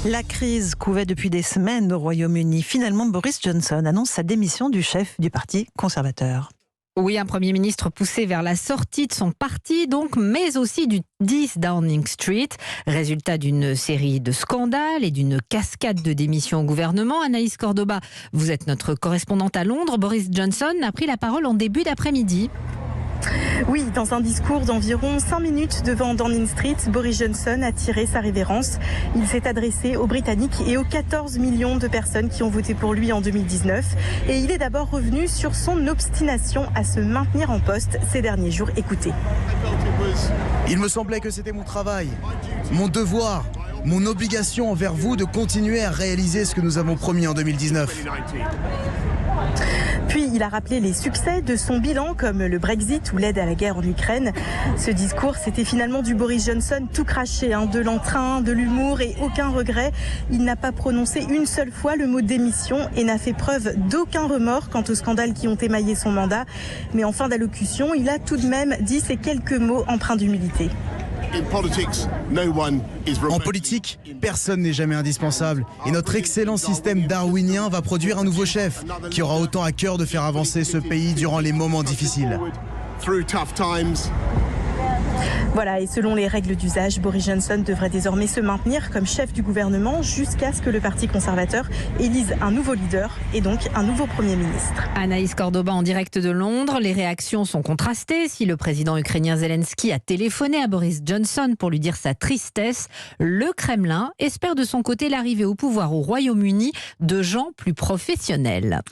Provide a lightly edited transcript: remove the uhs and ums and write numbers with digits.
La crise couvait depuis des semaines au Royaume-Uni. Finalement, Boris Johnson annonce sa démission du chef du Parti conservateur. Oui, un Premier ministre poussé vers la sortie de son parti, donc, mais aussi du 10 Downing Street. Résultat d'une série de scandales et d'une cascade de démissions au gouvernement. Anaïs Cordoba, vous êtes notre correspondante à Londres. Boris Johnson a pris la parole en début d'après-midi. Oui, dans un discours d'environ 5 minutes devant Downing Street, Boris Johnson a tiré sa révérence. Il s'est adressé aux Britanniques et aux 14 millions de personnes qui ont voté pour lui en 2019. Et il est d'abord revenu sur son obstination à se maintenir en poste ces derniers jours. Écoutez. Il me semblait que c'était mon travail, mon devoir, mon obligation envers vous de continuer à réaliser ce que nous avons promis en 2019. Puis il a rappelé les succès de son bilan comme le Brexit ou l'aide à la guerre en Ukraine. Ce discours, c'était finalement du Boris Johnson tout craché, de l'entrain, de l'humour et aucun regret. Il n'a pas prononcé une seule fois le mot démission et n'a fait preuve d'aucun remords quant aux scandales qui ont émaillé son mandat. Mais en fin d'allocution, il a tout de même dit ces quelques mots empreints d'humilité. En politique, personne n'est jamais indispensable. Et notre excellent système darwinien va produire un nouveau chef qui aura autant à cœur de faire avancer ce pays durant les moments difficiles. Voilà, et selon les règles d'usage, Boris Johnson devrait désormais se maintenir comme chef du gouvernement jusqu'à ce que le Parti conservateur élise un nouveau leader et donc un nouveau Premier ministre. Anaïs Cordoba en direct de Londres. Les réactions sont contrastées. Si le président ukrainien Zelensky a téléphoné à Boris Johnson pour lui dire sa tristesse, le Kremlin espère de son côté l'arrivée au pouvoir au Royaume-Uni de gens plus professionnels.